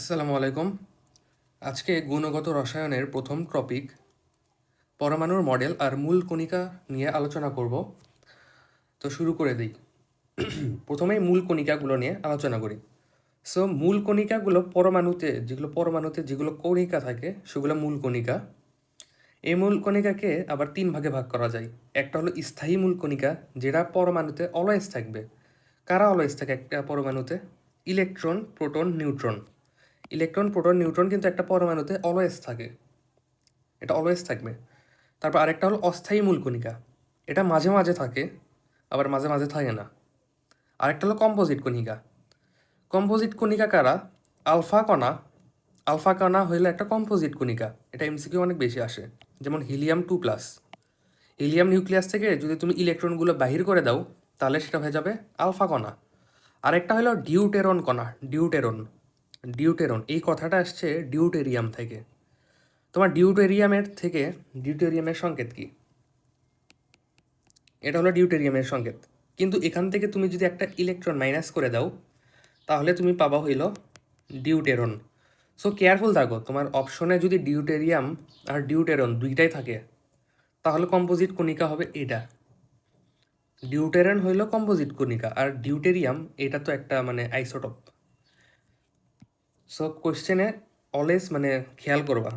আসসালামু আলাইকুম। আজকে গুণগত রসায়নের প্রথম টপিক পরমাণুর মডেল আর মূল কণিকা নিয়ে আলোচনা করব। তো শুরু করে দিই। প্রথমেই মূল কণিকাগুলো নিয়ে আলোচনা করি। সো মূল কণিকাগুলো পরমাণুতে যেগুলো কণিকা থাকে সেগুলো মূল কণিকা। এই মূল কণিকাকে আবার তিন ভাগে ভাগ করা যায়। একটা হলো স্থায়ী মূল কণিকা, যেটা পরমাণুতে অলওয়েজ থাকবে। কারা অলওয়েজ থাকে একটা পরমাণুতে? Electron, proton, neutron. Electron, proton, neutron কিন্তু একটা পরমাণুতে অলওয়েজ থাকে, এটা অলওয়েজ থাকবে। তারপর আরেকটা হলো অস্থায়ী মূল কণিকা, এটা মাঝে মাঝে থাকে, আবার মাঝে মাঝে থাকে না। আরেকটা হলো কম্পোজিট কণিকা। কম্পোজিট কণিকা কারা? আলফা কণা। আলফা কণা হইলে একটা কম্পোজিট কণিকা, এটা এমসিকিউ অনেক বেশি আসে। যেমন হিলিয়াম 2+। হিলিয়াম নিউক্লিয়াস থেকে যদি তুমি ইলেকট্রনগুলো বাহির করে দাও, তাহলে সেটা হয়ে যাবে আলফা কণা। আরেকটা হলো ডিউটেরন কণা। ডিউটেরন এই কথাটা আসছে ডিউটেরিয়াম থেকে। তোমার ডিউটেরিয়ামের সংকেত কি? এটা হলো ডিউটেরিয়ামের সংকেত। কিন্তু এখান থেকে তুমি যদি একটা ইলেকট্রন মাইনাস করে দাও, তাহলে তুমি পাবা হইল ডিউটেরন। সো কেয়ারফুল থাকো, তোমার অপশনে যদি ডিউটেরিয়াম আর ডিউটেরন দুইটাই থাকে, তাহলে কম্পোজিট কণিকা হবে এটা। ডিউটেরন হইল কম্পোজিট কণিকা, আর ডিউটেরিয়াম এটা তো একটা আইসোটপ। সো কোশ্চেনে অলওয়েজ খেয়াল করবা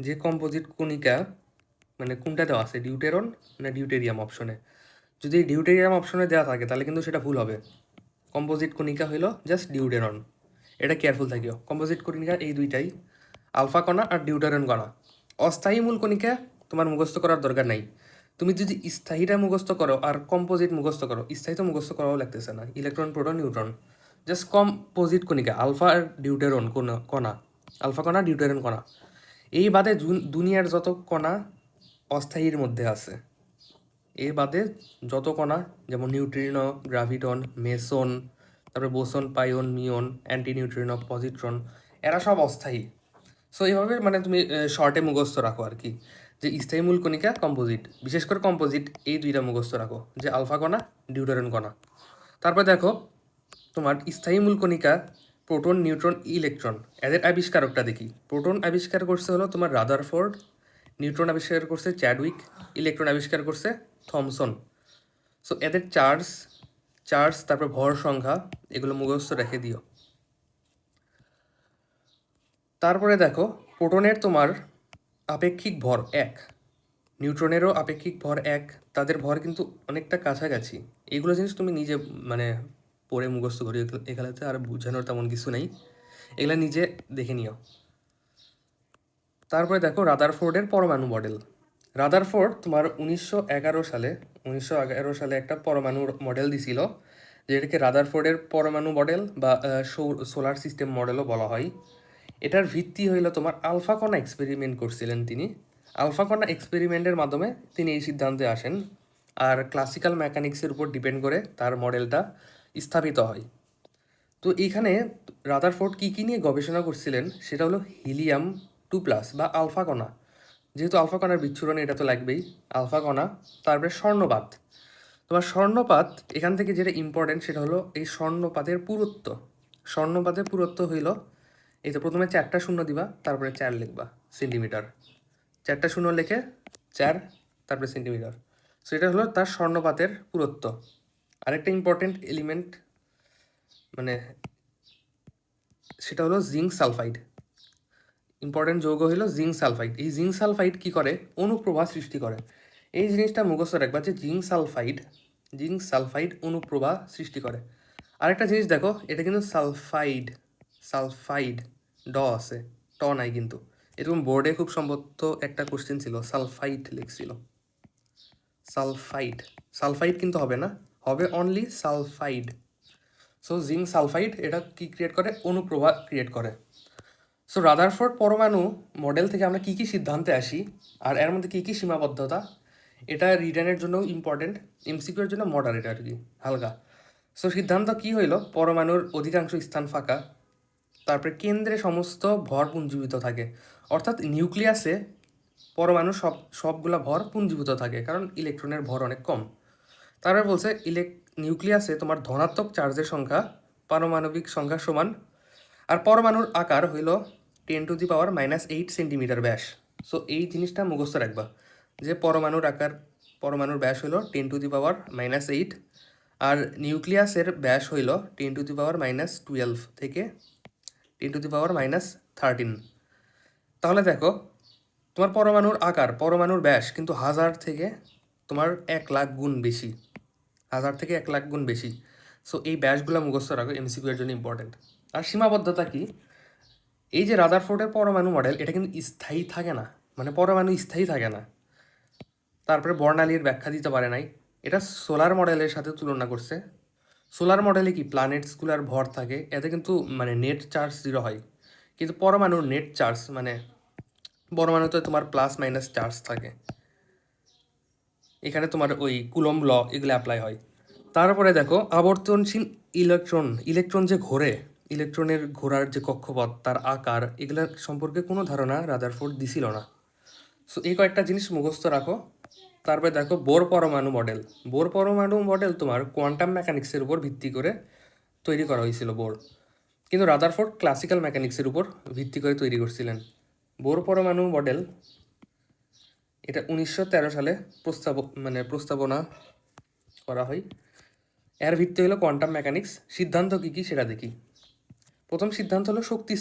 যে কম্পোজিট কণিকা কোনটা দেওয়া আছে, ডিউটেরন না ডিউটেরিয়াম অপশনে। যদি ডিউটেরিয়াম অপশনে দেওয়া থাকে তাহলে কিন্তু সেটা ভুল হবে। কম্পোজিট কণিকা হইল জাস্ট ডিউটেরন, এটা কেয়ারফুল থাকিও। কম্পোজিট কণিকা এই দুইটাই, আলফা কণা আর ডিউটেরন কণা। অস্থায়ী মূল কণিকা তোমার মুখস্থ করার দরকার নাই। তুমি যদি স্থায়ীটা মুখস্থ করো আর কম্পোজিট মুখস্থ করো, স্থায়ী তো মুখস্থ করাও লাগতেছে না, electron, proton, neutron. Just composite কণিকা, আলফা আর ডিউটেরন কণা, আলফা কণা, ডিউটেরন কণা। এই বাদে দুনিয়ার যত কণা অস্থায়ীর মধ্যে আছে, এর বাদে যত কণা, যেমন নিউট্রিনো, গ্রাভিটন, মেসন, তারপরে boson, পাইওন, muon, anti neutrino, positron, এরা সব অস্থায়ী। সো এইভাবে তুমি শর্টে মুখস্থ রাখো আর কি, যে স্থায়ী মূল কণিকা, কম্পোজিট, বিশেষ করে কম্পোজিট এই দুইটা মুখস্থ রাখো, যে আলফা কণা, ডিউটেরন কণা। তারপর দেখো তোমার স্থায়ী মূল কণিকা, প্রোটন, নিউট্রন, ইলেকট্রন, এদের আবিষ্কারকটা দেখি। প্রোটন আবিষ্কার করছে হলো তোমার রাদারফোর্ড, নিউট্রন আবিষ্কার করছে চ্যাডউইক, ইলেকট্রন আবিষ্কার করছে থমসন। সো এদের চার্জ তারপর ভর সংখ্যা এগুলো মুখস্থ রেখে দিও। তারপরে দেখো প্রোটনের তোমার আপেক্ষিক ভর 1, নিউট্রনেরও আপেক্ষিক ভর 1, তাদের ভর কিন্তু অনেকটা কাছাকাছি। এইগুলো জিনিস তুমি নিজে পড়ে মুখস্থ করি, এখানেতে আর বোঝানোর তেমন কিছু নেই, এগুলো নিজে দেখে নিও। তারপরে দেখো রাদারফোর্ডের পরমাণু মডেল। রাদারফোর্ড তোমার 1911 সালে একটা পরমাণু মডেল দিছিল, যেটাকে রাদারফোর্ডের পরমাণু মডেল বা সোলার সিস্টেম মডেলও বলা হয়। এটার ভিত্তি হইল তোমার আলফা কণা এক্সপেরিমেন্ট করছিলেন তিনি। আলফা কণা এক্সপেরিমেন্টের মাধ্যমে তিনি এই সিদ্ধান্তে আসেন, আর ক্লাসিক্যাল মেকানিক্সের উপর ডিপেন্ড করে তার মডেলটা স্থাপিত হয়। তো এইখানে রাদারফোর্ড কী নিয়ে গবেষণা করছিলেন সেটা হলো হিলিয়াম 2+ বা আলফা কণা। যেহেতু আলফা কণার বিচ্ছুরণ, এটা তো লাগবেই, আলফা কণা। তারপরে স্বর্ণপাত। তোমার স্বর্ণপাত এখান থেকে যেটা ইম্পর্টেন্ট সেটা হলো এই স্বর্ণপাতের পুরুত্ব হইল, এই তো প্রথমে 4টা শূন্য দিবা, তারপরে 4 লিখবা, সেন্টিমিটার। 4টা শূন্য লিখে 4, তারপরে সেন্টিমিটার। সো এটা হলো তার স্বর্ণপাতের পুরুত্ব। আরেকটা ইম্পর্টেন্ট এলিমেন্ট সেটা হলো জিঙ্ক সালফাইড। ইম্পর্টেন্ট যৌগ হলো জিঙ্ক সালফাইড। এই জিঙ্ক সালফাইড কী করে? অনুপ্রভা সৃষ্টি করে। এই জিনিসটা মুখস্থ রাখবা যে জিঙ্ক সালফাইড অনুপ্রভা সৃষ্টি করে। আরেকটা জিনিস দেখো, এটা কিন্তু সালফাইড আছে, নাই কিন্তু। এরকম বোর্ডে খুব সম্ভবত একটা কোশ্চেন ছিল, সালফাইড লিখছিল। সালফাইড কিন্তু হবে না, হবে only sulphide. So zinc sulphide এটা কি ক্রিয়েট করে? অনুপ্রভা ক্রিয়েট করে। সো রাদারফোর্ড পরমাণু মডেল থেকে আমরা কী কী সিদ্ধান্তে আসি, আর এর মধ্যে কী কী সীমাবদ্ধতা, এটা রিটার্নের জন্য ইম্পর্টেন্ট, এমসিকিউ এর জন্য মডারেট আর কি, হালকা। সো সিদ্ধান্ত কি হইল? পরমাণুর অধিকাংশ স্থান ফাঁকা, তারপরে কেন্দ্রে সমস্ত ভর পুঞ্জীভূত থাকে। অর্থাৎ নিউক্লিয়াসে পরমাণু সবগুলা ভর পুঞ্জীভূত থাকে, কারণ ইলেকট্রনের ভর অনেক কম। তারপরে বলছে নিউক্লিয়াসে তোমার ধনাত্মক চার্জের সংখ্যা পারমাণবিক সংখ্যা সমান, আর পরমাণুর আকার হইল 10⁻⁻8 সেন্টিমিটার ব্যাস। সো এই জিনিসটা মুখস্থ রাখবা যে পরমাণুর ব্যাস হইল 10⁻⁻8, আর নিউক্লিয়াসের ব্যাস হইল 10⁻12 থেকে 10⁻13। তাহলে দেখো তোমার পরমাণুর ব্যাস কিন্তু 1000 থেকে তোমার 1,00,000 গুণ বেশি, 1000 থেকে 1,00,000 গুণ বেশি। সো এই ব্যাসগুলো মুখস্থ রাখো, এমসিকিউ এর জন্য ইম্পর্টেন্ট। আর সীমাবদ্ধতা কি, এই যে রাদারফোর্ডের পরমাণু মডেল, এটা কিন্তু স্থায়ী থাকে না, মানে পরমাণু স্থায়ী থাকে না। তারপরে বর্ণালীর ব্যাখ্যা দিতে পারে নাই, এটা সোলার মডেলের সাথে তুলনা করছে। সোলার মডেলে কি প্ল্যানেটসগুলোর ভর থাকে, এতে কিন্তু মানে নেট চার্জ 0 হয়, কিন্তু পরমাণুর নেট চার্জ মানে পরমাণুতে তোমার প্লাস মাইনাস চার্জ থাকে। এখানে তোমার ওই কুলম্ব ল এগুলো অ্যাপ্লাই হয়। তারপরে দেখো আবর্তনশীল ইলেকট্রন যে ঘোরে, ইলেকট্রনের ঘোরার যে কক্ষপথ, তার আকার, এগুলোর সম্পর্কে কোনো ধারণা রাদারফোর্ড দিছিল না। সো এই কয়েকটা জিনিস মুখস্থ রাখো। তারপরে দেখো বোর পরমাণু মডেল তোমার কোয়ান্টাম মেকানিক্সের উপর ভিত্তি করে তৈরি করা হয়েছিল বোর, কিন্তু রাদারফোর্ড ক্লাসিক্যাল মেকানিক্সের উপর ভিত্তি করে তৈরি করছিলেন। বোর পরমাণু মডেল এটা 1913 সালে প্রস্তাবনা করা হয়। এর ভিত্তি হলো কোয়ান্টাম মেকানিক্স। সিদ্ধান্ত কী কী সেটা দেখি। প্রথম সিদ্ধান্ত হলো শক্তি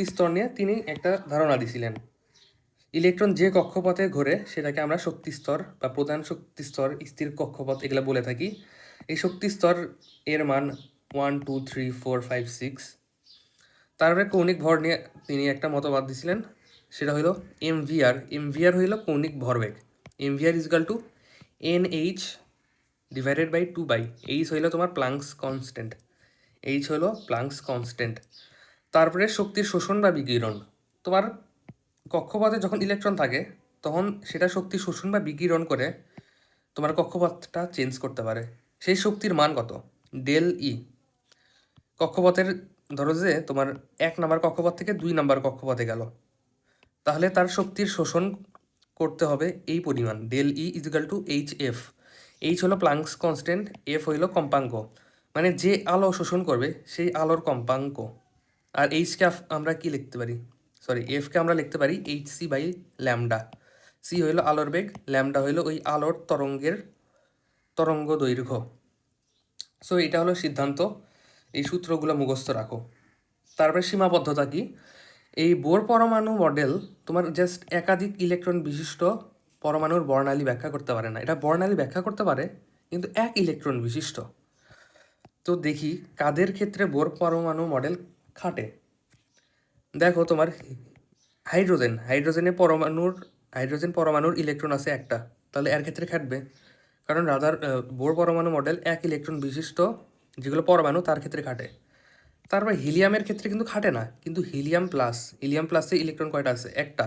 স্তর নিয়ে তিনি একটা ধারণা দিছিলেন। ইলেকট্রন যে কক্ষপথে ঘোরে সেটাকে আমরা শক্তি স্তর বা প্রধান শক্তি স্তর, স্থির কক্ষপথ এগুলো বলে থাকি। এই শক্তি স্তর এর মান 1 2 3 4 5 6। তারপরে কৌণিক ভর নিয়ে তিনি একটা মতবাদ দিছিলেন, সেটা হলো এমভিআর হইল কৌণিক ভরবেগ। MVR is equal to NH divided by 2 H হইল তোমার প্লাঙ্কস কনস্ট্যান্ট। তারপরে শক্তির শোষণ বা বিকিরণ, তোমার কক্ষপথে যখন ইলেকট্রন থাকে তখন সেটা শক্তি শোষণ বা বিকিরণ করে তোমার কক্ষপথটা চেঞ্জ করতে পারে। সেই শক্তির মান কত, ডেল ই। কক্ষপথের ধরো যে তোমার 1 নাম্বার কক্ষপথ থেকে 2 নাম্বার কক্ষপথে গেল, তাহলে তার শক্তির শোষণ করতে হবে এই পরিমাণ, ডেল ই ইজিক্যাল টু HF। এইচ হলো প্লাঙ্কস কনস্ট্যান্ট, এফ হইল কম্পাঙ্ক, মানে যে আলো শোষণ করবে সেই আলোর কম্পাঙ্ক। আর এইচকে আমরা কি লিখতে পারি, এফকে আমরা লিখতে পারি HC/ল্যামডা। সি হইল আলোর বেগ, ল্যামডা হইল ওই আলোর তরঙ্গ দৈর্ঘ্য। সো এটা হলো সিদ্ধান্ত, এই সূত্রগুলো মুখস্থ রাখো। তারপরে সীমাবদ্ধতা কি, এই বোর পরমাণু মডেল তোমার জাস্ট একাধিক ইলেকট্রন বিশিষ্ট পরমাণুর বর্ণালী ব্যাখ্যা করতে পারে না। এটা বর্ণালী ব্যাখ্যা করতে পারে কিন্তু এক ইলেকট্রন বিশিষ্ট। তো দেখি কাদের ক্ষেত্রে বোর পরমাণু মডেল খাটে। দেখো তোমার হাইড্রোজেন পরমাণুর ইলেকট্রন আছে একটা, তাহলে এর ক্ষেত্রে খাটবে, কারণ বোর পরমাণু মডেল এক ইলেকট্রন বিশিষ্ট যেগুলো পরমাণু তার ক্ষেত্রে খাটে। তারপর হিলিয়ামের ক্ষেত্রে কিন্তু খাটে না, কিন্তু হিলিয়াম প্লাসে ইলেকট্রন কয়টা আছে, একটা,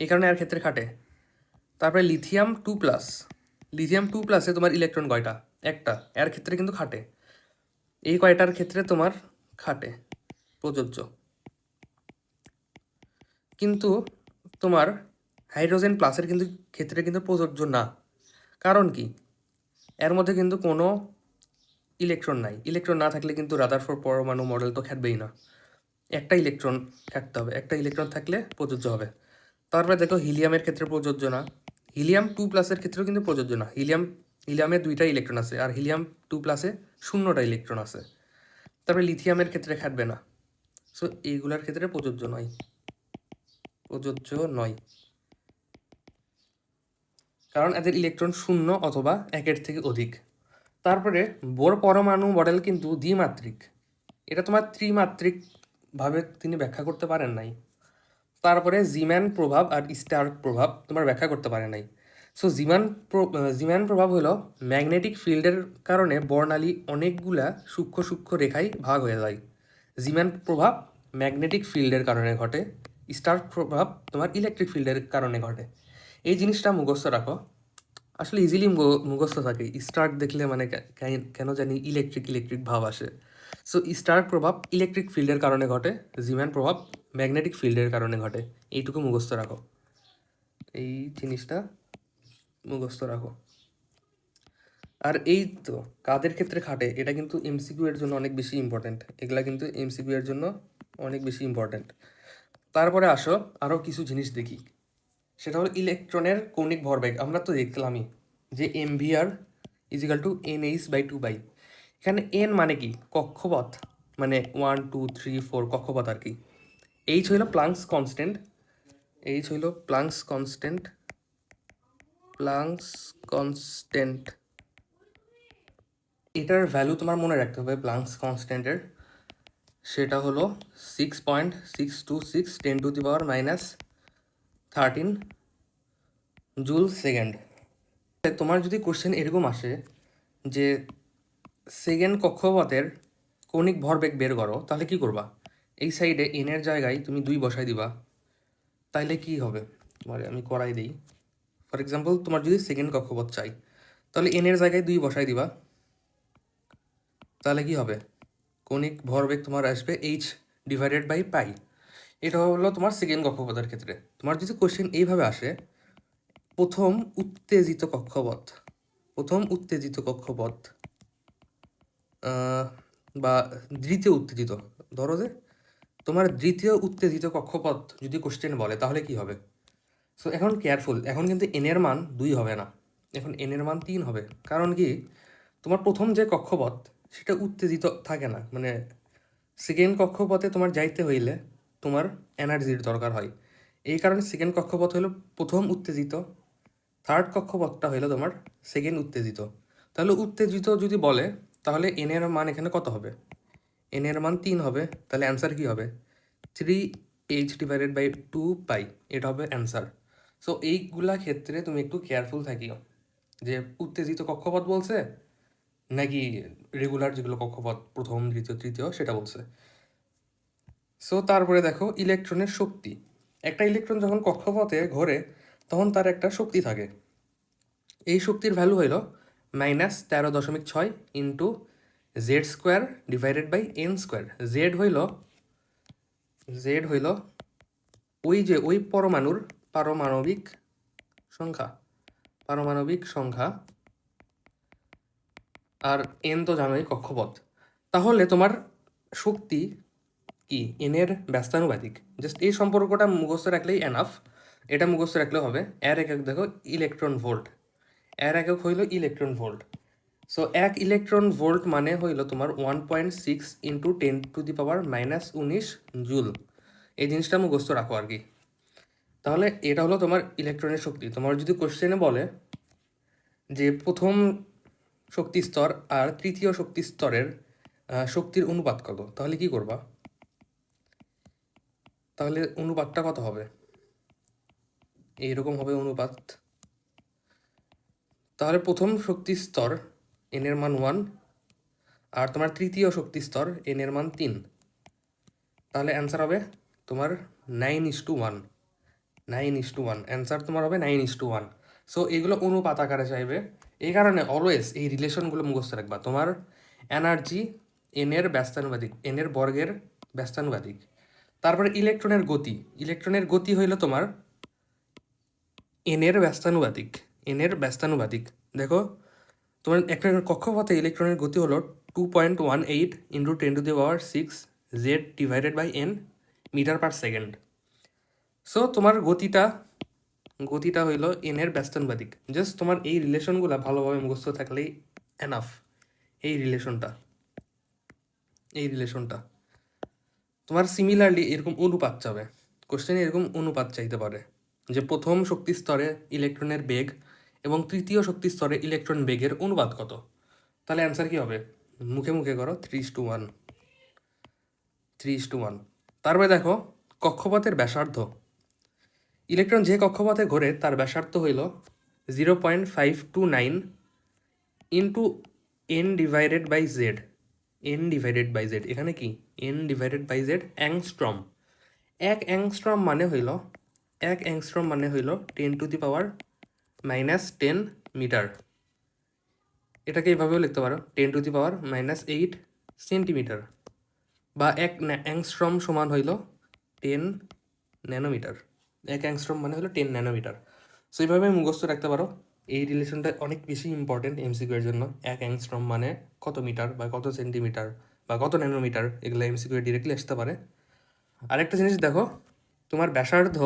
এই কারণে এর ক্ষেত্রে খাটে। তারপরে লিথিয়াম টু প্লাসে তোমার ইলেকট্রন কয়টা, একটা, এর ক্ষেত্রে কিন্তু খাটে। এই কয়টার ক্ষেত্রে তোমার খাটে, প্রযোজ্য। কিন্তু তোমার হাইড্রোজেন প্লাসের ক্ষেত্রে কিন্তু প্রযোজ্য না। কারণ কি, এর মধ্যে কিন্তু কোনো ইলেকট্রন নাই। ইলেকট্রন না থাকলে কিন্তু রাদারফোর্ড পরমাণু মডেল তো খাটবেই না, একটা ইলেকট্রন থাকতে হবে, একটা ইলেকট্রন থাকলে প্রযোজ্য হবে। তারপরে দেখো হিলিয়ামের ক্ষেত্রে প্রযোজ্য না, হিলিয়াম টু প্লাসের ক্ষেত্রেও কিন্তু প্রযোজ্য না। হিলিয়ামে 2টা ইলেকট্রন আছে, আর হিলিয়াম টু প্লাসে 0টা ইলেকট্রন আছে। তারপরে লিথিয়ামের ক্ষেত্রে খাটবে না। সো এইগুলার ক্ষেত্রে প্রযোজ্য নয়, কারণ এদের ইলেকট্রন 0 অথবা 1-এর থেকে অধিক। তারপরে বোর পরমাণু মডেল কিন্তু দ্বিমাত্রিক, এটা তোমার ত্রিমাত্রিক ভাবে তিনি ব্যাখ্যা করতে পারেন নাই। তারপরে জিম্যান প্রভাব আর স্টার্ক প্রভাব তোমার ব্যাখ্যা করতে পারে নাই। সো জিম্যান প্রভাব হলো ম্যাগনেটিক ফিল্ডের কারণে বর্ণালী অনেকগুলা সূক্ষ্ম রেখায় ভাগ হয়ে যায়। জিম্যান প্রভাব ম্যাগনেটিক ফিল্ডের কারণে ঘটে, স্টার্ক প্রভাব তোমার ইলেকট্রিক ফিল্ডের কারণে ঘটে। এই জিনিসটা মুখস্থ রাখো, আসলে ইজিলি মুখস্থ থাকে। স্টার্ক দেখলে মানে কেন জানি ইলেকট্রিক ভাব আসে। সো স্টার্ক প্রভাব ইলেকট্রিক ফিল্ডের কারণে ঘটে, জিম্যান প্রভাব ম্যাগনেটিক ফিল্ডের কারণে ঘটে। এইটুকু মুখস্থ রাখো, এই জিনিসটা মুখস্থ রাখো। আর এই তো কাদের ক্ষেত্রে খাটে এটা কিন্তু এমসিকিউ এর জন্য অনেক বেশি ইম্পর্ট্যান্ট, এগুলা কিন্তু এমসিকিউ এর জন্য অনেক বেশি ইম্পর্ট্যান্ট। তারপরে আসো আরও কিছু জিনিস দেখি, সেটা হলো ইলেকট্রনের কৌণিক ভরবেগ। আমরা তো দেখলামই যে mvr = nh/2 এখানে n মানে কি কক্ষপথ, মানে 1 2 3 4 কক্ষপথ আর কি। h হইল প্লাঙ্কস কনস্ট্যান্ট, h হইল প্লাঙ্কস কনস্ট্যান্ট, প্লাঙ্কস কনস্ট্যান্ট এটার ভ্যালু তোমার মনে রাখতে হবে প্লাঙ্কস কনস্ট্যান্টের, সেটা হলো 6.626 10⁻⁻13 জুল সেকেন্ড। তোমার যদি কোশ্চেন এরকম আসে যে সেকেন্ড কক্ষপথের কৌণিক ভরবেগ বের করো, তাহলে কি করবা? এই সাইডে এন এর জায়গায় তুমি 2 বসাই দিবা, তাইলে কি হবে তোমার আমি করাই দিই। ফর এক্সাম্পল তোমার যদি সেকেন্ড কক্ষপথ চাই, তাহলে এন এর জায়গায় 2 বসাই দিবা, তাহলে কি হবে? কৌণিক ভরবেগ তোমার আসবে h/π। এটা হলো তোমার সেকেন্ড কক্ষপথের ক্ষেত্রে। তোমার যদি কোশ্চেন এইভাবে আসে, প্রথম উত্তেজিত কক্ষপথ, প্রথম উত্তেজিত কক্ষপথ বা দ্বিতীয় উত্তেজিত, ধরো যে তোমার দ্বিতীয় উত্তেজিত কক্ষপথ যদি কোশ্চেন বলে, তাহলে কি হবে? সো এখন কেয়ারফুল, এখন কিন্তু এন এর মান 2 হবে না, এখন এন এর মান 3 হবে। কারণ কি, তোমার প্রথম যে কক্ষপথ সেটা উত্তেজিত থাকে না, মানে সেকেন্ড কক্ষপথে তোমার যাইতে হইলে তোমার এনার্জির দরকার হয়। এই কারণে সেকেন্ড কক্ষপথ হলো প্রথম উত্তেজিত, থার্ড কক্ষপথটা হইলো তোমার সেকেন্ড উত্তেজিত। তাহলে উত্তেজিত যদি বলে, তাহলে এন এর মান এখানে কত হবে? এন এর মান 3 হবে। তাহলে অ্যান্সার কি হবে? 3h/2π, এটা হবে অ্যান্সার। সো এইগুলা ক্ষেত্রে তুমি একটু কেয়ারফুল থাকিও যে উত্তেজিত কক্ষপথ বলছে নাকি রেগুলার যেগুলো কক্ষপথ প্রথম দ্বিতীয় তৃতীয় সেটা বলছে। সো তারপরে দেখো ইলেকট্রনের শক্তি। একটা ইলেকট্রন যখন কক্ষপথে ঘোরে তখন তার একটা শক্তি থাকে, এই শক্তির ভ্যালু হইল -13.6 ইন্টু z² / n²। জেড হইল ওই যে ওই পরমাণুর পারমাণবিক সংখ্যা, পারমাণবিক সংখ্যা, আর এন তো জানোই কক্ষপথ। তাহলে তোমার শক্তি কি এন এর ব্যস্তানুপাতিক। জাস্ট এই সম্পর্কটা মুখস্থ রাখলেই এনাফ, এটা মুখস্থ রাখলেও হবে। এর একক দেখো ইলেকট্রন ভোল্ট, এর একক হইল electron volt. So 1 electron volt মানে হইল তোমার 1.6 ইন্টু 10⁻⁻19 জুল। এই জিনিসটা মুখস্থ রাখো আর কি। তাহলে এটা হলো তোমার ইলেকট্রনের শক্তি। তোমার যদি কোশ্চেনে বলে যে প্রথম শক্তি স্তর আর তৃতীয় শক্তি স্তরের শক্তির অনুপাত কত, তাহলে কি করবা? তাহলে অনুপাতটা কত হবে? এইরকম হবে অনুপাত। তাহলে প্রথম শক্তি স্তর এন এর মান 1, আর তোমার তৃতীয় শক্তি স্তর এন এর মান 3, তাহলে অ্যান্সার হবে তোমার 9:1। 9:1 অ্যান্সার তোমার হবে 9:1। সো এগুলো অনুপাত আকারে চাইবে, এই কারণে অলওয়েজ এই রিলেশনগুলো মুখস্থ রাখবা। তোমার এনার্জি এন এর ব্যস্তানুপাতিক, এন এর বর্গের ব্যস্তানুপাতিক। তারপরে ইলেকট্রনের গতি, ইলেকট্রনের গতি হইল তোমার এন এর ব্যস্তানুপাতিক, এন এর ব্যস্তানুপাতিক। দেখো তোমার একটা কক্ষপথে ইলেকট্রনের গতি হলো 2.18 ইন্টু 10⁶ z/n মিটার/সেকেন্ড। সো তোমার গতিটা হইলো এন এর ব্যস্তানুপাতিক। জাস্ট তোমার এই রিলেশনগুলো ভালোভাবে মুখস্থ থাকলেই এনাফ। এই রিলেশনটা তোমার সিমিলারলি এরকম অনুপাত চাবে, কোশ্চেনে এরকম অনুপাত চাইতে পারে যে প্রথম শক্তি স্তরে ইলেকট্রনের বেগ এবং তৃতীয় শক্তি স্তরে ইলেকট্রন বেগের অনুপাত কত। তাহলে অ্যান্সার কি হবে? মুখে মুখে করো 3:1, 3:1। তারপরে দেখো কক্ষপথের ব্যাসার্ধ। ইলেকট্রন যে কক্ষপথে ঘোরে তার ব্যাসার্ধ হইল 0.529 ইন্টু n/z। n/z এখানে কি n/z অ্যাংস্ট্রম। 1 অ্যাংস্ট্রম মানে হইল 10⁻⁻10 মিটার। এটাকে এইভাবেও লিখতে পারো 10⁻⁻8 সেন্টিমিটার, বা 1 অ্যাংস্ট্রম সমান হইল 10 ন্যানোমিটার। 1 অ্যাংস্ট্রম মানে হলো 10 ন্যানোমিটার। সো এইভাবে মুখস্থ রাখতে পারো এই রিলেশনটা অনেক বেশি ইম্পর্টেন্ট এমসিকিউ এর জন্য। 1 অ্যাংস্ট্রম মানে কত মিটার বা কত সেন্টিমিটার বা কত ন্যানোমিটার, এগুলো এমসিকিউ এ ডিরেক্টলি আসতে পারে। আরেকটা জিনিস দেখো, তোমার ব্যাসার্ধ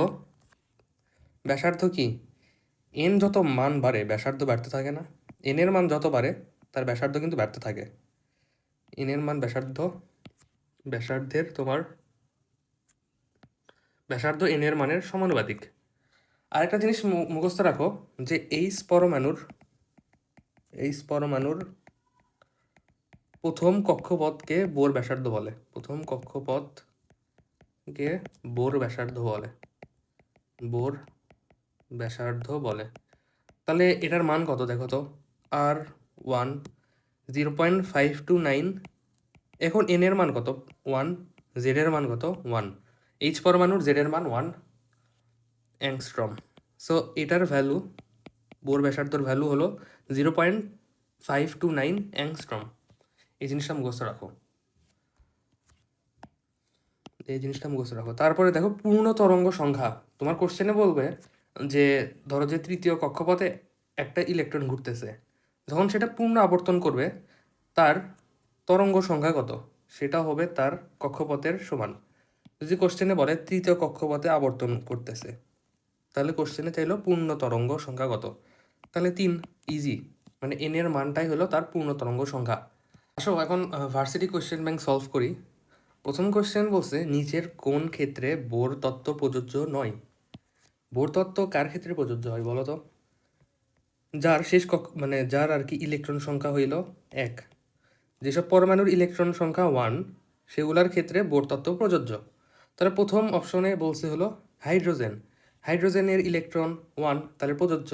কি, এন যত মান বাড়ে ব্যাসার্ধ বাড়তে থাকে না? এনের মান যত বাড়ে তার ব্যাসার্ধ কিন্তু বাড়তে থাকে। এনের মান ব্যাসার্ধের তোমার ব্যাসার্ধ এনের মানের সমানুপাতিক। আরেকটা জিনিস মুখস্থ রাখো, যে এই পরমাণুর প্রথম কক্ষপথকে বোর ব্যাসার্ধ বলে। প্রথম কক্ষপথকে বোর ব্যাসার্ধ বলে। তাহলে এটার মান কত দেখো তো, R1 0.529। এখন এন এর মান কত? 1। জেড এর মান কত? 1। এইচ পরমাণুর জেড এর মান 1 অ্যাংস্ট্রম। সো এটার ভ্যালু, বোর ব্যাসার্ধর ভ্যালু হলো 0.529 অ্যাংস্ট্রম। এই জিনিসটা মুখস্থ রাখো। তারপরে দেখো পূর্ণ তরঙ্গ সংখ্যা। তোমার কোশ্চেনে বলবে যে ধরো যে তৃতীয় কক্ষপথে একটা ইলেকট্রন ঘুরতেছে, যখন সেটা পূর্ণ আবর্তন করবে তার তরঙ্গ সংখ্যা কত, সেটা হবে তার কক্ষপথের সমান। যদি কোশ্চেনে বলে তৃতীয় কক্ষপথে আবর্তন করতেছে, তাহলে কোশ্চেনে চাইলো পূর্ণ তরঙ্গ সংখ্যা কত, তাহলে 3। ইজি, মানে এন এর মানটাই হলো তার পূর্ণ তরঙ্গ সংখ্যা। আসো এখন ভার্সিটি কোশ্চেন ব্যাংক সলভ করি। প্রথম কোশ্চেন বলছে নিচের কোন ক্ষেত্রে বোর তত্ত্ব প্রযোজ্য নয়? বোর তত্ত্ব কার ক্ষেত্রে প্রযোজ্য হয় বলো তো? যার যার আর কি ইলেকট্রন সংখ্যা হইল 1। যেসব পরমাণুর ইলেকট্রন সংখ্যা 1 সেগুলোর ক্ষেত্রে বোর তত্ত্ব প্রযোজ্য। তাহলে প্রথম অপশনে বলছে হলো হাইড্রোজেনের ইলেকট্রন 1, তাহলে প্রযোজ্য।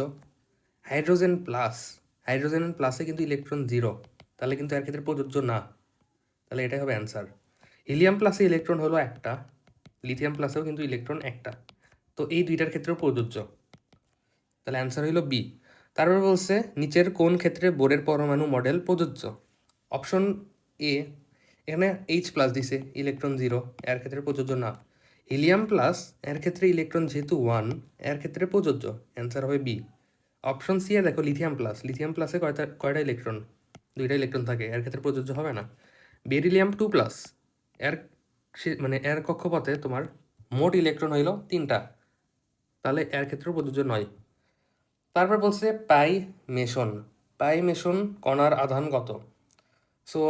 হাইড্রোজেন প্লাসে কিন্তু ইলেকট্রন 0, তাহলে কিন্তু এর ক্ষেত্রে প্রযোজ্য না। তাহলে এটাই হবে অ্যান্সার। হিলিয়াম প্লাসে ইলেকট্রন হলো একটা, লিথিয়াম প্লাসেও কিন্তু ইলেকট্রন একটা, তো এই দুইটার ক্ষেত্রেও প্রযোজ্য। তাহলে অ্যান্সার হইল বি। তারপর বলছে নিচের কোন ক্ষেত্রে বোরের পরমাণু মডেল প্রযোজ্য? অপশন এ, এখানে এইচ প্লাস দিছে, ইলেকট্রন 0, এর ক্ষেত্রে প্রযোজ্য না। হিলিয়াম প্লাস, এর ক্ষেত্রে ইলেকট্রন যেহেতু 1, এর ক্ষেত্রে প্রযোজ্য, অ্যান্সার হবে বি। অপশন সি এ দেখো লিথিয়াম প্লাসে কয়টা ইলেকট্রন? 2টা ইলেকট্রন থাকে, এর ক্ষেত্রে প্রযোজ্য হবে না। বেরিলিয়াম 2 প্লাস, এর এর কক্ষপথে তোমার মোট ইলেকট্রন হইল 3টা, তাহলে এর ক্ষেত্রেও প্রযোজ্য নয়। তারপর বলছে পাই মেশন কণার আধান কত? সো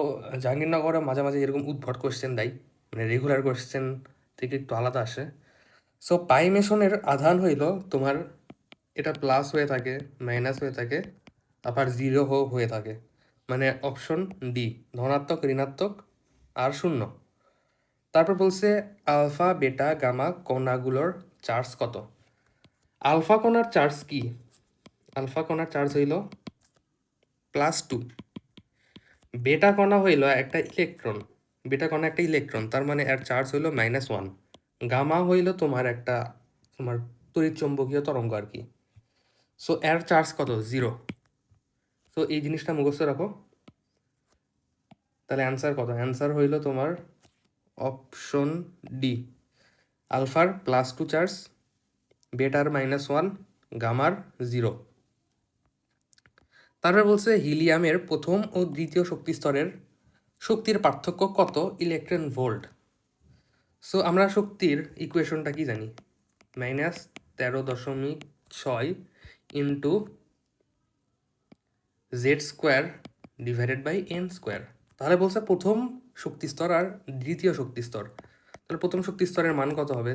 জাহাঙ্গীরনগরে মাঝে মাঝে এরকম উদ্ভট কোশ্চেন দেয়, মানে রেগুলার কোশ্চেন থেকে একটু আলাদা আসে। সো পাই মেশনের আধান হইল তোমার, এটা প্লাস হয়ে থাকে, মাইনাস হয়ে থাকে, আবার 0 হয়ে থাকে, মানে অপশন ডি, ধনাত্মক, ঋণাত্মক আর 0। তারপর বলছে আলফা বেটা গামা কণাগুলোর চার্জ কত? আলফা কণার চার্জ কি? আলফা কণার চার্জ হইল +2। বেটা কণা হইল একটা ইলেকট্রন, তার মানে এর চার্জ হইল -1। গামা হইল তোমার তড়িৎ চৌম্বকীয় তরঙ্গ আর কি। সো এর চার্জ কত? 0। সো এই জিনিসটা মুখস্থ রাখো। তাহলে অ্যান্সার কত? অ্যান্সার হইল তোমার অপশন ডি, আলফার +2 চার্জ, বেটার -1, গামার 0। তারপর বলছে হিলিয়ামের প্রথম ও দ্বিতীয় শক্তি স্তরের শক্তির পার্থক্য কত ইলেকট্রন ভোল্ট? সো আমরা শক্তির ইকুয়েশনটা কি জানি? -13.6 into Z² divided by n²। তাহলে বলছে প্রথম শক্তি স্তর আর দ্বিতীয় শক্তি স্তর, তাহলে প্রথম শক্তি স্তরের মান কত হবে?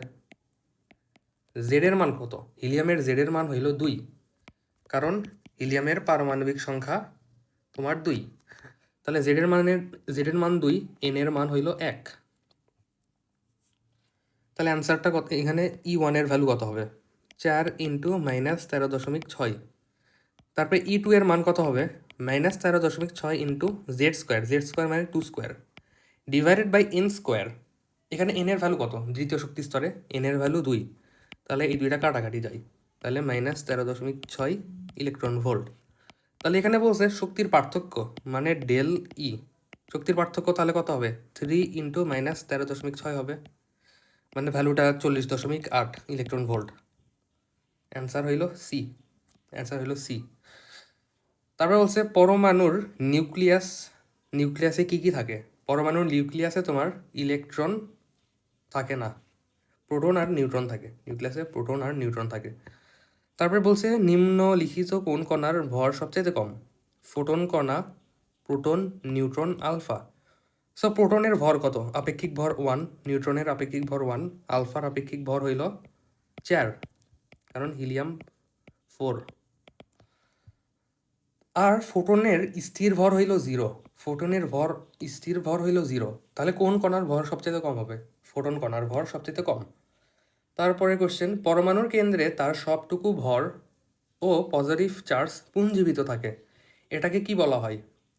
জেড এর মান কত? হিলিয়ামের জেড এর মান হইল 2, কারণ হিলিয়ামের পারমাণবিক সংখ্যা তোমার 2। তাহলে জেড এর মান 2, এন এর মান হইল 1। তাহলে অ্যান্সারটা কত? এখানে E1 এর ভ্যালু কত হবে? 4 ইন্টু -13.6। তারপরে E2 এর মান কত হবে? -13.6 ইন্টু Z² মানে 2² ডিভাইডেড বাই n²। এখানে n এর ভ্যালু কত? দ্বিতীয় শক্তি স্তরে n এর ভ্যালু 2, তাহলে এই দুইটা কাটাকাটি যায়, তাহলে -13.6 ইলেকট্রন ভোল্ট। তাহলে এখানে বলছে শক্তির পার্থক্য মানে ডেল ই, শক্তির পার্থক্য তাহলে কত হবে? 3 ইন্টু -13.6 হবে, মানে ভ্যালুটা 40.8 ইলেকট্রন ভোল্ট। অ্যান্সার হইল সি। তারপরে বলছে পরমাণুর নিউক্লিয়াসে কি কি থাকে? পরমাণুর নিউক্লিয়াসে তোমার ইলেকট্রন থাকে না, প্রোটন আর নিউট্রন থাকে। নিউক্লিয়াসে প্রোটন আর নিউট্রন থাকে। তারপরে বলছে নিম্নলিখিত কোন কণার ভর সবচেয়ে কম? ফোটন কণা, প্রোটন, নিউট্রন, আলফা। সো প্রোটনের ভর কত? আপেক্ষিক ভর 1, নিউট্রনের আপেক্ষিক ভর 1, আলফার আপেক্ষিক ভর হইল 4, কারণ হিলিয়াম 4। আর ফোটনের স্থির ভর হইল 0। ফোটনের স্থির ভর হইল 0। তাহলে কোন কণার ভর সবচেয়ে কম হবে? ফোটন কণার ভর সবচেয়ে কম। তারপরে কোশ্চেন, পরমাণুর কেন্দ্রে তার সবটুকু ভর ও পজিটিভ চার্জ পুঞ্জীবিত থাকে, এটাকে কি বলা হয়?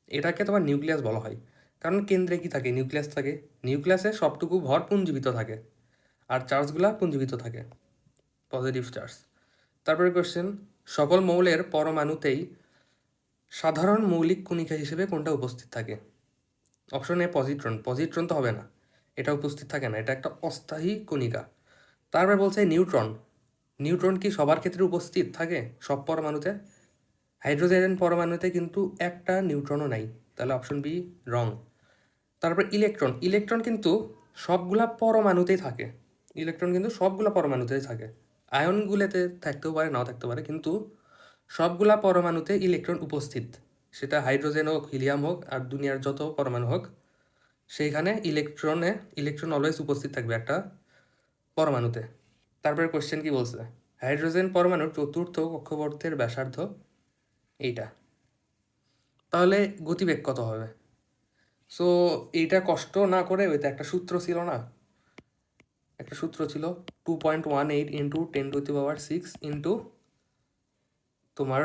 এটাকে তোমার নিউক্লিয়াস বলা হয়। কারণ কেন্দ্রে কি থাকে? নিউক্লিয়াস থাকে। নিউক্লিয়াসে সবটুকু ভর পুঞ্জীবিত থাকে আর চার্জগুলা পুঞ্জীবিত থাকে, পজিটিভ চার্জ। তারপরে কোশ্চেন, সকল মৌলের পরমাণুতেই সাধারণ মৌলিক কণিকা হিসেবে কোনটা উপস্থিত থাকে? Option A positron. পজিট্রন তো হবে না, এটা উপস্থিত থাকে না, এটা একটা অস্থায়ী কণিকা। তারপর বলছে নিউট্রন। নিউট্রন কি সবার ক্ষেত্রে উপস্থিত থাকে সব পরমাণুতে? হাইড্রোজেন পরমাণুতে কিন্তু একটা নিউট্রনও নাই, তাহলে অপশন বি রং। তারপর ইলেকট্রন। ইলেকট্রন কিন্তু সবগুলা পরমাণুতেই থাকে। ইলেকট্রন কিন্তু সবগুলা পরমাণুতেই থাকে। আয়নগুলোতে থাকতেও পারে, নাও থাকতে পারে, কিন্তু সবগুলা পরমাণুতে ইলেকট্রন উপস্থিত। সেটা হাইড্রোজেন হোক, হিলিয়াম হোক, আর দুনিয়ার যত পরমাণু হোক, সেইখানে ইলেকট্রন অলওয়েজ উপস্থিত থাকবে একটা পরমাণুতে। তারপরে কোশ্চেন কি বলছে? হাইড্রোজেন পরমাণুর চতুর্থ কক্ষপথের ব্যাসার্ধ এইটা। তাহলে গতিবেগ কত হবে? সো এইটা কষ্ট না করে ওইটা একটা সূত্র ছিল না? একটা সূত্র ছিল 2.18 ইন্টু 10⁶ ইন্টু তোমার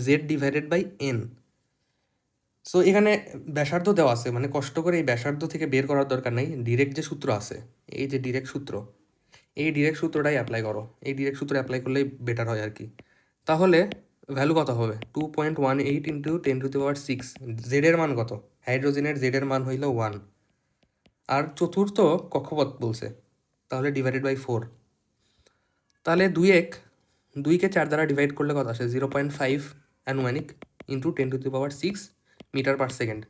Z divided by N. So এখানে ব্যাসার্ধ দেওয়া আছে, মানে কষ্ট করে এই ব্যাসার্ধ থেকে বের করার দরকার নাই। ডিরেক্ট যে সূত্র আছে, এই যে ডিরেক্ট সূত্র, এই ডিরেক্ট সূত্রটাই অ্যাপ্লাই করো। এই ডিরেক্ট সূত্র অ্যাপ্লাই করলেই বেটার হয় আর কি। তাহলে ভ্যালু কত হবে? 2.18 ইন্টু 10⁶। জেডের মান কত? হাইড্রোজেনের জেডের মান হইল 1। আর চতুর্থ কক্ষপথ বলছে, তাহলে ডিভাইডেড বাই 4। তাহলে 2কে 4 দ্বারা ডিভাইড করলে কত আসে? 0.5 আনুমানিক ইন্টু 10⁶ মিটার পার সেকেন্ড।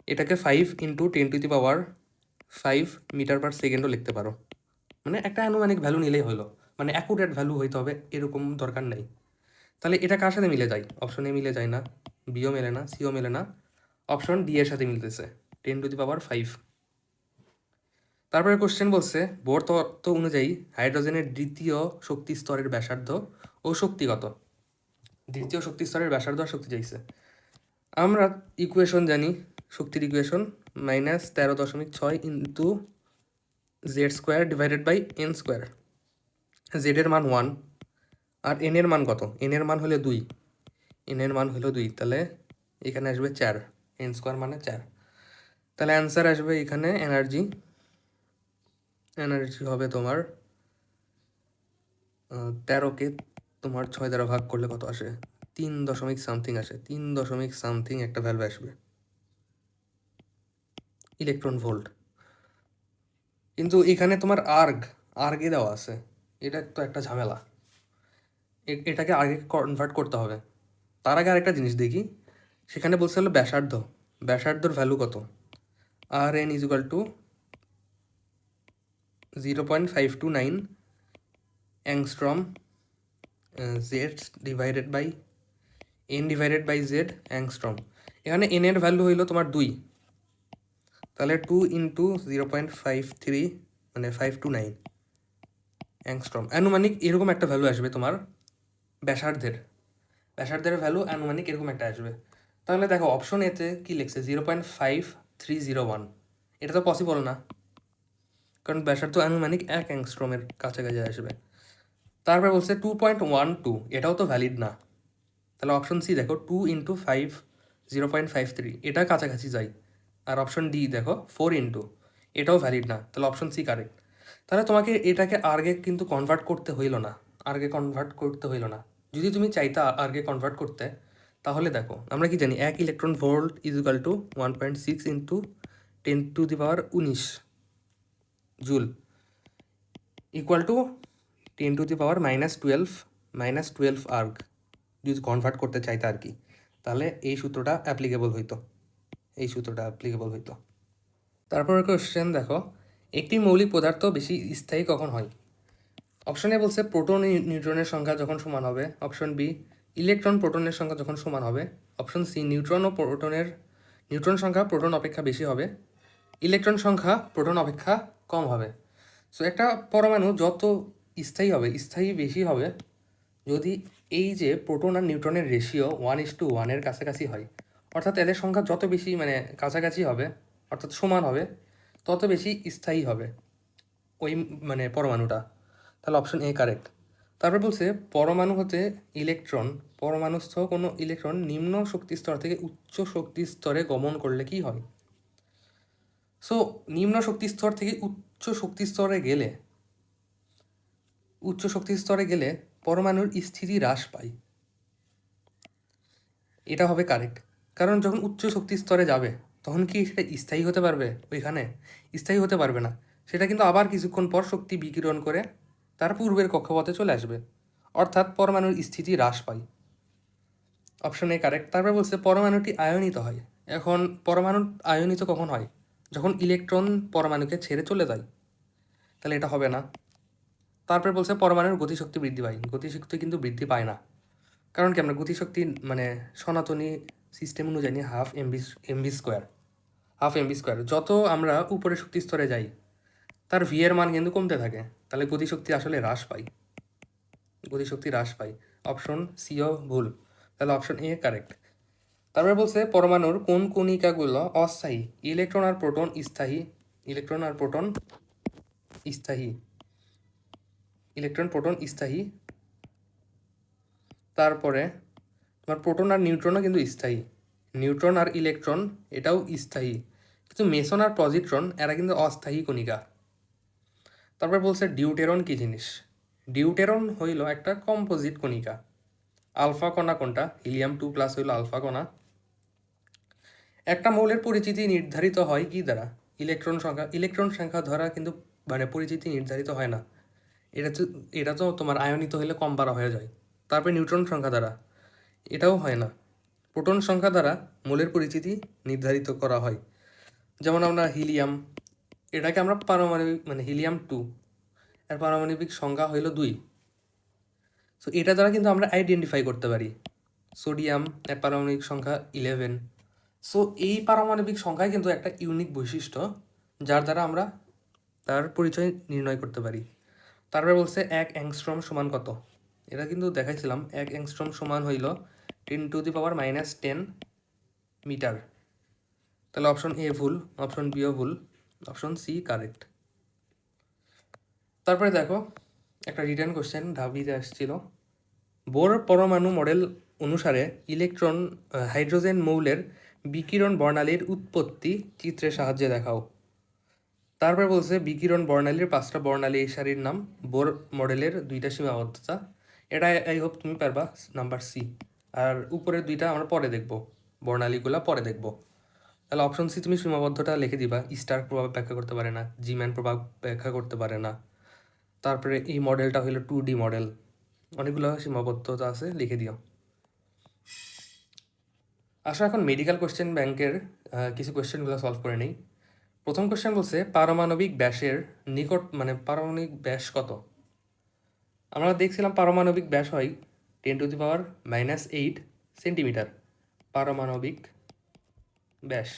এটাকে 5 ইন্টু 10⁵ মিটার পার সেকেন্ডও লিখতে পারো। মানে একটা আনুমানিক ভ্যালু নিলেই হলো, মানে অ্যাকুরেট ভ্যালু হইতে হবে এরকম দরকার নেই। তাহলে এটা কার সাথে মিলে যায়? অপশন এ মিলে যায় না, বিও মেলে না, সিও মেলে না, অপশন ডি এর সাথে মিলতেছে 10⁵। তারপরে কোশ্চেন বলছে, বোর তত্ত্ব অনুযায়ী হাইড্রোজেনের দ্বিতীয় শক্তি স্তরের ব্যাসার্ধ ও শক্তি কত? দ্বিতীয় শক্তি স্তরের ব্যাসার্ধ আর শক্তি চাইছে। আমরা ইকুয়েশন জানি, শক্তির equation -13.6 into Z square divided by n square. জেডের মান 1 আর এন এর মান কত? এন এর মান হলো 2, এন এর মান হলো 2, তাহলে এখানে আসবে 4, এন স্কোয়ার মানে 4। তাহলে অ্যান্সার আসবে এখানে এনার্জি হবে তোমার 13কে তোমার 6 দ্বারা ভাগ করলে কত আসে? 3 দশমিক আসে, 3 দশমিক একটা ভ্যালু আসবে, ইলেকট্রন ভোল্ট। কিন্তু এখানে তোমার আর্গে দেওয়া আছে, এটা তো একটা ঝামেলা। এটাকে আগে কনভার্ট করতে হবে। তার আগে আরেকটা জিনিস দেখি, সেখানে বলছে হলো ব্যাসার্ধর ভ্যালু কত? R n equal to 0.529 angstrom, Z divided by n divided by Z angstrom. এখানে এন এর ভ্যালু হইলো তোমার 2, তাহলে 2 ইন্টু 0.53 মানে 529 অ্যাংস্ট্রম। আনুমানিক এরকম একটা ভ্যালু আসবে তোমার ব্যাসার্ধের ভ্যালু আনুমানিক এরকম একটা আসবে। তাহলে দেখো অপশন এতে কি লিখছে? 0.5301। এটা তো পসিবল না, কারণ ব্যাসার্ধ আনুমানিক 1 অ্যাংস্ট্রমের কাছাকাছি আসবে। তারপর বলছে 2.12, এটাও তো ভ্যালিড না। তাহলে অপশন সি দেখো 2 ইন্টু 5 0.53, এটা কাছাকাছি যায়। আর অপশন ডি দেখো 4 ইন্টু, এটাও ভ্যালিড না, তাহলে অপশন সি কারেক্ট। তাহলে তোমাকে এটাকে আর্গে কিন্তু কনভার্ট করতে হইল না, যদি তুমি চাইতা আর্গে কনভার্ট করতে, তাহলে দেখো আমরা কি জানি, 1 ইলেকট্রন ভোল্ট ইজুকাল টু 1.6 ইন্টু 10⁻19 জুল ইকুয়াল টু 10⁻−12 আর্গ, যদি কনভার্ট করতে চাইতে আর কি। তাহলে এই সূত্রটা অ্যাপ্লিকেবল হইতো। তারপরে কোশ্চেন দেখো, একটি মৌলিক পদার্থ বেশি স্থায়ী কখন হয়? অপশন এ বলছে প্রোটন নিউট্রনের সংখ্যা যখন সমান হবে, অপশন বি ইলেকট্রন প্রোটনের সংখ্যা যখন সমান হবে, অপশন সি নিউট্রন সংখ্যা প্রোটন অপেক্ষা বেশি হবে, ইলেকট্রন সংখ্যা প্রোটন অপেক্ষা কম হবে। সো একটা পরমাণু যত স্থায়ী বেশি হবে যদি এই যে প্রোটন আর নিউট্রনের রেশিও 1:1 কাছাকাছি হয়, অর্থাৎ এদের সংখ্যা যত বেশি মানে কাছাকাছি হবে অর্থাৎ সমান হবে তত বেশি স্থায়ী হবে ওই মানে পরমাণুটা। তাহলে অপশন এ কারেক্ট। তারপর বলছে পরমাণুস্থ কোনো ইলেকট্রন নিম্ন শক্তি স্তর থেকে উচ্চ শক্তি স্তরে গমন করলে কি হয়? সো নিম্ন শক্তি স্তর থেকে উচ্চ শক্তি স্তরে গেলে পরমাণুর স্থিতি হ্রাস পায়, এটা হবে কারেক্ট। কারণ যখন উচ্চ শক্তি স্তরে যাবে তখন কি সেটা স্থায়ী হতে পারবে? ওইখানে স্থায়ী হতে পারবে না, সেটা কিন্তু আবার কিছুক্ষণ পর শক্তি বিকিরণ করে তার পূর্বের কক্ষপথে চলে আসবে, অর্থাৎ পরমাণুর স্থিতি হ্রাস পায়। Option A correct. তারপরে বলছে পরমাণুটি আয়নিত হয়। এখন পরমাণু আয়নিত কখন হয়? যখন ইলেকট্রন পরমাণুকে ছেড়ে চলে যায়, তাহলে এটা হবে না। তারপরে বলছে পরমাণুর গতিশক্তি বৃদ্ধি পায়। গতিশক্তি কিন্তু বৃদ্ধি পায় না, কারণ কি আমরা গতিশক্তি মানে সনাতনী সিস্টেম অনুযায়ী নিয়ে হাফ এমভি স্কোয়ার। যত আমরা উপরে শক্তি স্তরে যাই তার ভি এর মান কিন্তু কমতে থাকে, তাহলে গতিশক্তি আসলে হ্রাস পায়। অপশন সিও ভুল, তাহলে অপশন এ কারেক্ট। তারপরে বলছে পরমাণুর কোন কণিকাগুলো অস্থায়ী? ইলেকট্রন আর প্রোটন স্থায়ী। তারপরে তোমার প্রোটন আর নিউট্রনও কিন্তু স্থায়ী, নিউট্রন আর ইলেকট্রন এটাও স্থায়ী, কিন্তু মেসন আর পজিট্রন এরা কিন্তু অস্থায়ী কণিকা। তারপরে বলছে ডিউটেরন কি জিনিস? ডিউটেরন হইল একটা কম্পোজিট কণিকা। আলফা কণা কোনটা? হিলিয়াম-2+ হইল আলফা কণা। একটা মৌলের পরিচিতি নির্ধারিত হয় কি দ্বারা? ইলেকট্রন সংখ্যা দ্বারা কিন্তু মানে পরিচিতি নির্ধারিত হয় না, এটা তো তোমার আয়নিত হলে কম বাড়া হয়ে যায়। তারপরে নিউট্রন সংখ্যা দ্বারা, এটাও হয় না। প্রোটন সংখ্যা দ্বারা মৌলের পরিচিতি নির্ধারিত করা হয়। যেমন আমরা হিলিয়াম, এটাকে আমরা পারমাণবিক মানে হিলিয়াম-2 এর পারমাণবিক সংখ্যা হইল 2। সো এটা দ্বারা কিন্তু আমরা আইডেন্টিফাই করতে পারি। সোডিয়াম এর পারমাণবিক সংখ্যা 11। সো এই পারমাণবিক সংখ্যায় কিন্তু একটা ইউনিক বৈশিষ্ট্য যার দ্বারা আমরা তার পরিচয় নির্ণয় করতে পারি। তারপরে বলছে 1 অ্যাংস্ট্রম সমান কত? এটা কিন্তু দেখাইছিলাম, 1 অ্যাংস্ট্রম সমান হইল 10⁻⁻10 মিটার। তাহলে অপশন এ ভুল, অপশন বিও ভুল, অপশন সি কারেক্ট। তারপরে দেখো একটা রিটার্ন কোশ্চেন ঢাবিতে আসছিল, বোর পরমাণু মডেল অনুসারে হাইড্রোজেন মৌলের বিকিরণ বর্ণালীর উৎপত্তি চিত্রের সাহায্যে দেখাও। তারপরে বলছে বিকিরণ বর্ণালীর 5টা বর্ণালী সারির নাম, বোর মডেলের 2টা সীমাবদ্ধতা। এটা আই হোপ তুমি পারবা, নাম্বার সি। আর উপরের 2টা আমরা পরে দেখব, বর্ণালীগুলা পরে দেখব। তাহলে অপশন সি তুমি সীমাবদ্ধতা লিখে দিবা। স্টার প্রভাব ব্যাখ্যা করতে পারে না, জিম্যান প্রভাব ব্যাখ্যা করতে পারে না। তারপরে এই মডেলটা হলো 2D মডেল, অনেকগুলো সীমাবদ্ধতা আছে, লিখে দিও। আসলে এখন মেডিকেল কোশ্চেন ব্যাংকের কিছু কোশ্চেনগুলো সলভ করে নেই। প্রথম কোশ্চেন বলছে পারমাণবিক ব্যাসের পারমাণবিক ব্যাস কত? আমরা দেখছিলাম পারমাণবিক ব্যাস হয় 10⁻⁻8 সেন্টিমিটার পারমাণবিক ব্যাস,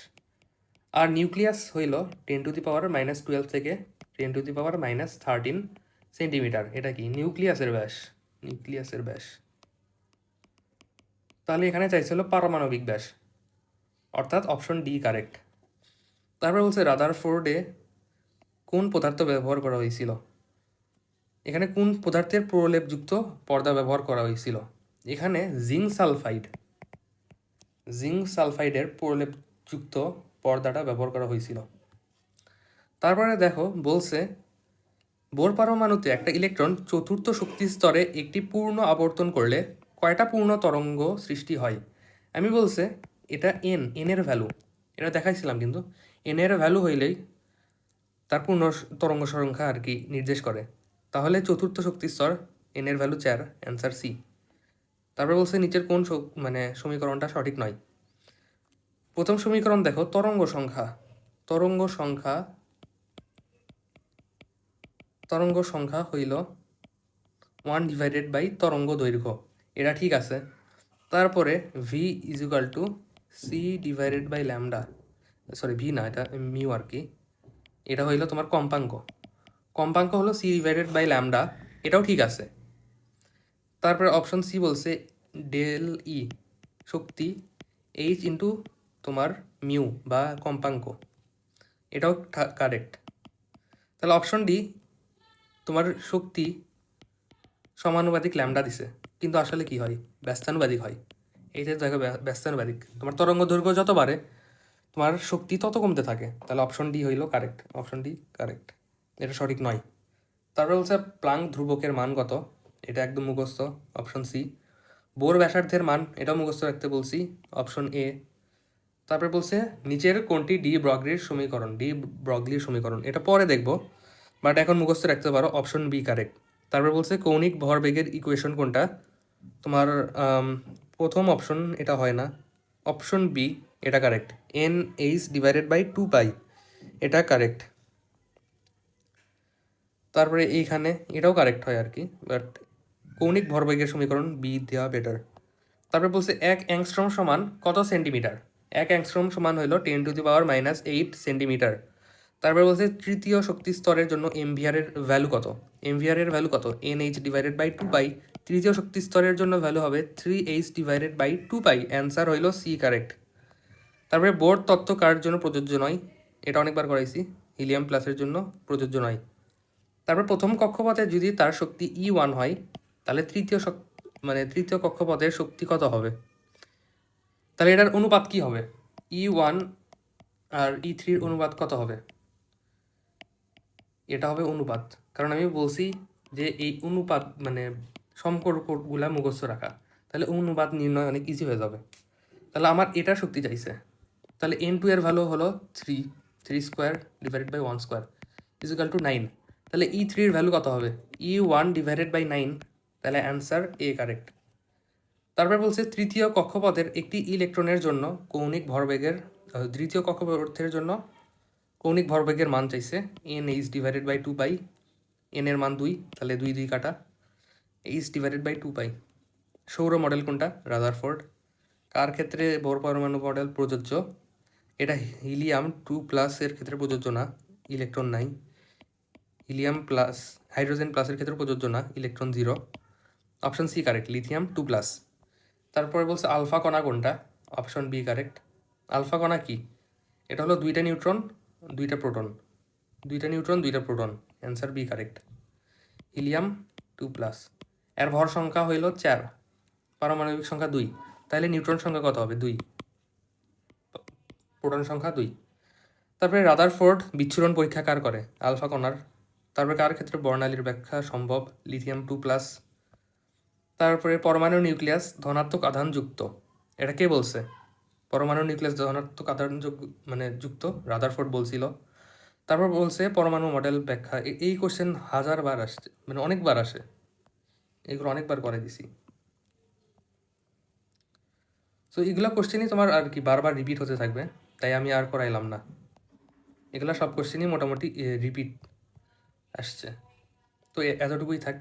আর নিউক্লিয়াস হইল 10⁻⁻12 থেকে 10⁻⁻13 সেন্টিমিটার। এটা কি নিউক্লিয়াসের ব্যাস। তাহলে এখানে চাইছিল পারমাণবিক ব্যাস, অর্থাৎ অপশন ডি কারেক্ট। তারপরে বলছে রাদারফোর্ডে কোন পদার্থ ব্যবহার করা হয়েছিল? এখানে কোন পদার্থের প্রলেপযুক্ত পর্দা ব্যবহার করা হয়েছিল? এখানে জিঙ্ক সালফাইডের প্রলেপযুক্ত পর্দাটা ব্যবহার করা হয়েছিল। তারপরে দেখো বলছে বোর পরমাণুতে একটা ইলেকট্রন চতুর্থ শক্তি স্তরে একটি পূর্ণ আবর্তন করলে কয়টা পূর্ণ তরঙ্গ সৃষ্টি হয়? আমি বলছে এটা এনের ভ্যালু, এটা দেখাইছিলাম, কিন্তু এনের ভ্যালু হইলেই তার পূর্ণ তরঙ্গ সংখ্যা আর কি নির্দেশ করে। তাহলে চতুর্থ শক্তি স্তর, এনের ভ্যালু 4, অ্যান্সার সি। তারপরে বলছে নিচের কোন মানে সমীকরণটা সঠিক নয়। প্রথম সমীকরণ দেখো, তরঙ্গ সংখ্যা তরঙ্গ সংখ্যা হইল 1 ডিভাইডেড বাই তরঙ্গ দৈর্ঘ্য, এটা ঠিক আছে। তারপরে V is equal to C divided by lambda, sorry V না, এটা মিউ আর কি, এটা হইলো তোমার কম্পাঙ্ক হলো সি ডিভাইডেড বাই ল্যামডা, এটাও ঠিক আছে। তারপরে অপশন সি বলছে ডেল ই শক্তি এইচ ইন্টু তোমার মিউ বা কম্পাঙ্ক, এটাও কারেক্ট। তাহলে অপশন ডি তোমার শক্তি সমানুপাতিক ল্যামডা দিছে, কিন্তু আসলে কি হয়, ব্যস্তানুপাতিক হয়। এই যে দেখো ব্যস্তানুপাতিক, তোমার তরঙ্গ দৈর্ঘ্য যত বাড়ে তোমার শক্তি তত কমতে থাকে। তাহলে অপশন ডি হইল কারেক্ট, অপশন ডি কারেক্ট, এটা সঠিক নয়। তারপরে বলছে প্লাঙ্ক ধ্রুবকের মান কত, এটা একদম মুখস্থ, অপশন সি। বোর ব্যাসার্ধের মান, এটাও মুখস্থ রাখতে বলছি, অপশন এ। তারপরে বলছে নিচের কোনটি ডি ব্রগলির সমীকরণ, এটা পরে দেখবো, বাট এখন মুখস্থ রাখতে পারো, অপশন বি কারেক্ট। তারপরে বলছে কৌণিক ভরবেগের ইকুয়েশন কোনটা, তোমার প্রথম অপশন এটা হয় না, অপশন বি এটা correct, N H divided by 2 pi, এটা কারেক্ট। তারপরে এইখানে এটাও কারেক্ট হয় আর কি, বাট কৌণিক ভরবেগের সমীকরণ বি দেওয়া বেটার। তারপরে বলছে 1 অ্যাংস্ট্রম সমান কত সেন্টিমিটার, 1 অ্যাংস্ট্রম সমান হলো 10⁻⁻8 সেন্টিমিটার। তারপরে বলছে তৃতীয় শক্তি স্তরের জন্য এমভিআরের ভ্যালু কত, এমভিআরের ভ্যালু কত, NH ডিভাইডেড বাই 2 পাই, তৃতীয় শক্তি স্তরের জন্য ভ্যালু হবে 3H divided by 2 pi, answer হইল সি কারেক্ট। তারপরে বোর তত্ত্ব কার জন্য প্রযোজ্য নয়, এটা অনেকবার করাইছি, হিলিয়াম প্লাসের জন্য প্রযোজ্য নয়। তারপর প্রথম কক্ষপথে যদি তার শক্তি E1 হয়, তাহলে তৃতীয় কক্ষপথের শক্তি কত হবে, তাহলে এটার অনুপাত কি হবে, E1 আর E3-র অনুপাত কত হবে, এটা হবে অনুপাত, কারণ আমি বলছি যে এই অনুপাত মানে সম্পর্কগুলা মুখস্থ রাখা, তাহলে অনুপাত নির্ণয় অনেক ইজি হয়ে যাবে। তাহলে আমার এটা শক্তি চাইছে, তাহলে N2 এর ভ্যালু হলো 3 square divided by 1 square is equal to 9। তাহলে E3-র ভ্যালু কত হবে, E1 ডিভাইডেড বাই 9, তাহলে অ্যান্সার এ কারেক্ট। তারপর বলছে তৃতীয় কক্ষপথের একটি ইলেকট্রনের জন্য দ্বিতীয় কক্ষপথের জন্য কৌণিক ভরবেগের মান চাইছে, NH divided by 2 pi, N এর মান 2, তাহলে 2 2 কাটা, H ডিভাইডেড বাই 2 পাই। সৌর মডেল কোনটা, রাদারফোর্ড। কার ক্ষেত্রে বোর পরমাণু মডেল প্রযোজ্য, এটা হিলিয়াম 2+ এর ক্ষেত্রে প্রযোজ্য না, ইলেকট্রন নাই। হিলিয়াম প্লাস হাইড্রোজেন প্লাসের ক্ষেত্রে প্রযোজ্য না, electron 0, option C correct, lithium 2+। তারপরে বলছে আলফা কণা কোনটা, অপশন বি কারেক্ট। আলফা কণা কি, এটা হলো 2টা নিউট্রন 2টা প্রোটন, 2টা নিউট্রন 2টা proton, answer B correct, helium 2+। এর ভর সংখ্যা হইল 4, পারমাণবিক সংখ্যা 2, তাহলে নিউট্রন সংখ্যা কত হবে, 2, প্রোটন সংখ্যা 2। তারপরে রাদারফোর্ড বিচ্ছুরণ পরীক্ষা কার করে, আলফা কণার। তারপরে কার ক্ষেত্রে বর্ণালীর ব্যাখ্যা সম্ভব, লিথিয়াম 2+। তারপরে পরমাণু নিউক্লিয়াস ধনাত্মক আধানযুক্ত, এটা কে বলছে, পরমাণু নিউক্লিয়াস ধনাত্মক যুক্ত রাদারফোর্ড বলছিল। তারপর বলছে পরমাণু মডেল ব্যাখ্যা, এই কোশ্চেন 1000বার আসছে, মানে অনেকবার আসে, এগুলো অনেকবার করে দিছি। সো এগুলো কোশ্চেনই তোমার আর কি বারবার রিপিট হতে থাকবে, তাই আমি আর করাইলাম না, এগুলো সব কোশ্চেনই মোটামুটি রিপিট আসছে। তো এতটুকুই থাক।